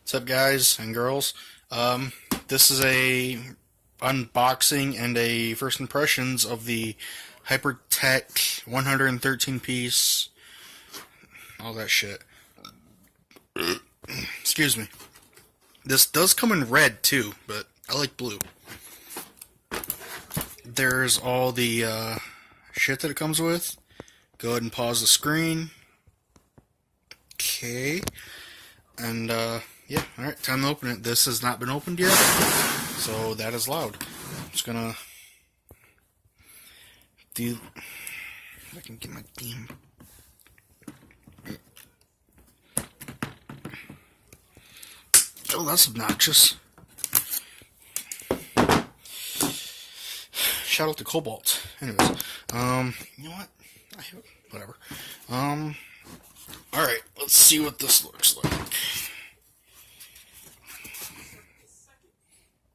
What's up, guys and girls? This is a unboxing and a first impressions of the Hypertech 113 piece, all that shit. Excuse me. This does come in red too, but I like blue. There's all the shit that it comes with. Go ahead and pause the screen. Okay. And yeah, alright, time to open it. This has not been opened yet, so that is loud. I'm just gonna do. If I can get my beam. Oh, that's obnoxious. Shout out to Cobalt. Anyways, you know what? Whatever. Alright, let's see what this looks like.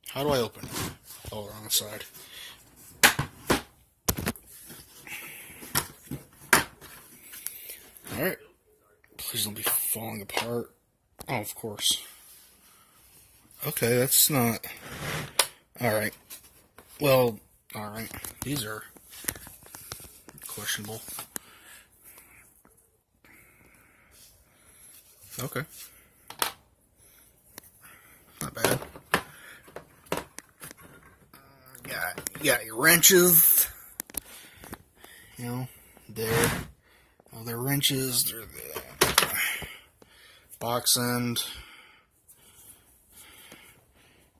How do I open it? Oh, we're on the side. Alright. Please don't be falling apart. Oh, of course. Okay, that's not... Alright. Well, alright. These are questionable. Okay. Not bad. You got your wrenches. You know, there. Oh, they're wrenches. They're the box end.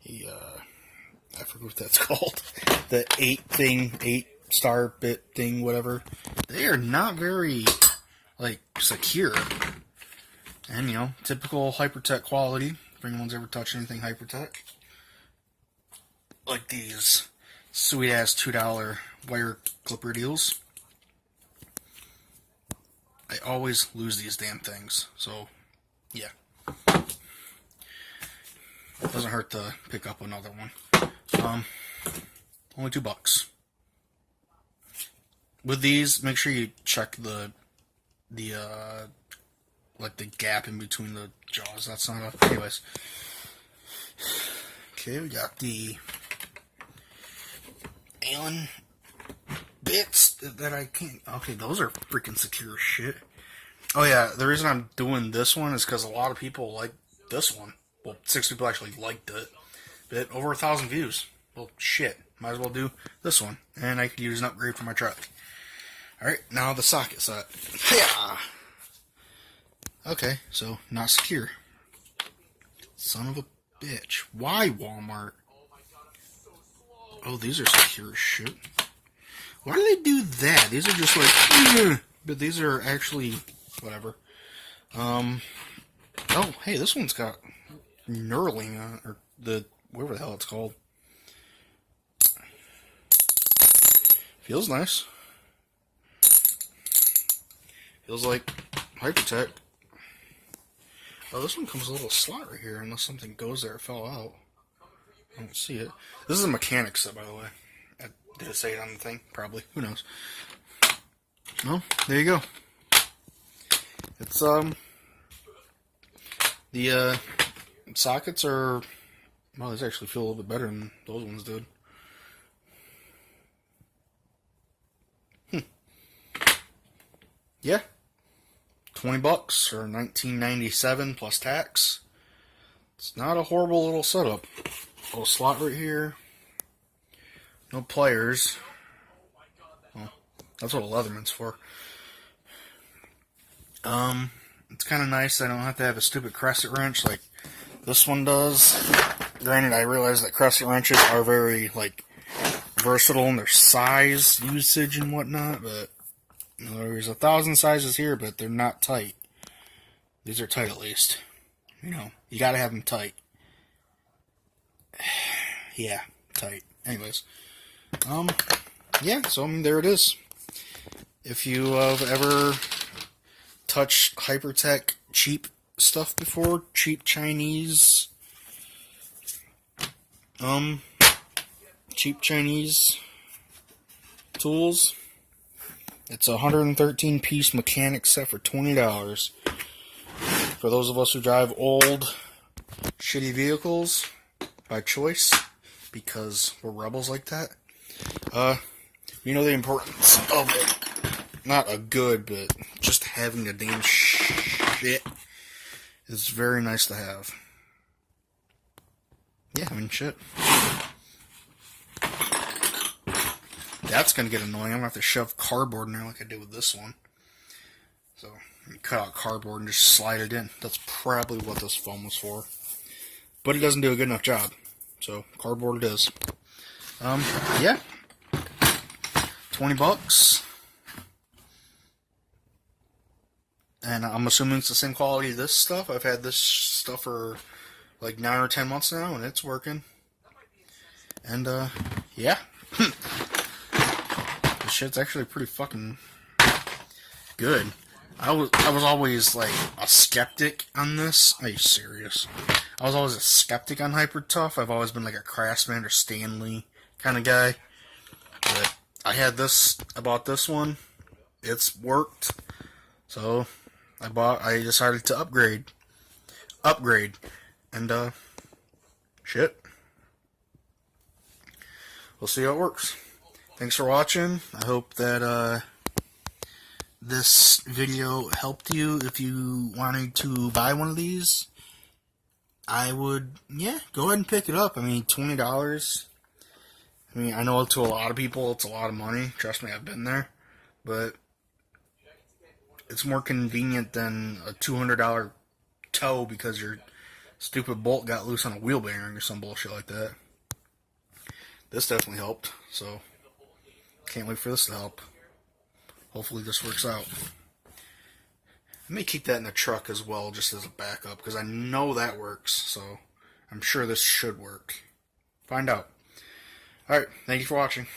I forget what that's called. The 8-star bit thing, whatever. They are not very, like, secure. And, you know, typical Hypertech quality. If anyone's ever touched anything Hypertech. Like these sweet-ass $2 wire clipper deals. I always lose these damn things. So, yeah. Doesn't hurt to pick up another one. Only $2. With these, make sure you check the like the gap in between the jaws. That's not a... Anyways. Okay, we got the Allen bits that I can't... Okay, those are freaking secure as shit. Oh yeah, the reason I'm doing this one is because a lot of people like this one. Well, 6 people actually liked it. But over 1,000 views. Well, shit. Might as well do this one. And I could use an upgrade for my truck. Alright, now the socket set. Yeah. Okay, so not secure. Son of a bitch. Why, Walmart? Oh, these are secure as shit. Why do they do that? These are just like... But these are actually... Whatever. Oh, hey, this one's got... knurling on it, or the... whatever the hell it's called. Feels nice. Feels like Hypertech. Oh, this one comes with a little slot right here, unless something goes there or fell out. I don't see it. This is a mechanic set, by the way. Did it say it on the thing? Probably. Who knows? Well, there you go. It's, the, sockets are... Well, these actually feel a little bit better than those ones did. Yeah. $20 or $19.97 plus tax. It's not a horrible little setup. Little slot right here. No pliers. Well, that's what a Leatherman's for. It's kind of nice. I don't have to have a stupid crescent wrench like this one does. Granted, I realize that crescent wrenches are very, like, versatile in their size, usage, and whatnot, but you know, there's 1,000 sizes here, but they're not tight. These are tight, at least. You know, you gotta have them tight. Yeah, tight. Anyways. Yeah, so, I mean, there it is. If you have ever touched Hypertech cheap stuff before, cheap Chinese tools, it's a 113 piece mechanic set for $20. For those of us who drive old shitty vehicles by choice because we're rebels like that. You know the importance of it. Not a good, but just having the damn shit is very nice to have. Yeah, I mean, shit. That's gonna get annoying. I'm gonna have to shove cardboard in there like I did with this one. So, cut out cardboard and just slide it in. That's probably what this foam was for. But it doesn't do a good enough job. So, cardboard it is. Yeah. $20. And I'm assuming it's the same quality as this stuff. I've had this stuff for like 9 or 10 months now, and it's working. And, yeah. This shit's actually pretty fucking good. I was always like a skeptic on this. Are you serious? I was always a skeptic on Hyper Tough. I've always been like a Craftsman or Stanley kind of guy. But I bought this one. It's worked. So I decided to upgrade. And shit. We'll see how it works. Thanks for watching. I hope that this video helped you. If you wanted to buy one of these, I would, yeah, go ahead and pick it up. I mean, $20. I mean, I know to a lot of people it's a lot of money. Trust me, I've been there. But it's more convenient than a $200 tow because your stupid bolt got loose on a wheel bearing or some bullshit like that. This definitely helped, so can't wait for this to help. Hopefully this works out. I may keep that in the truck as well, just as a backup, because I know that works, so I'm sure this should work. Find out. Alright, thank you for watching.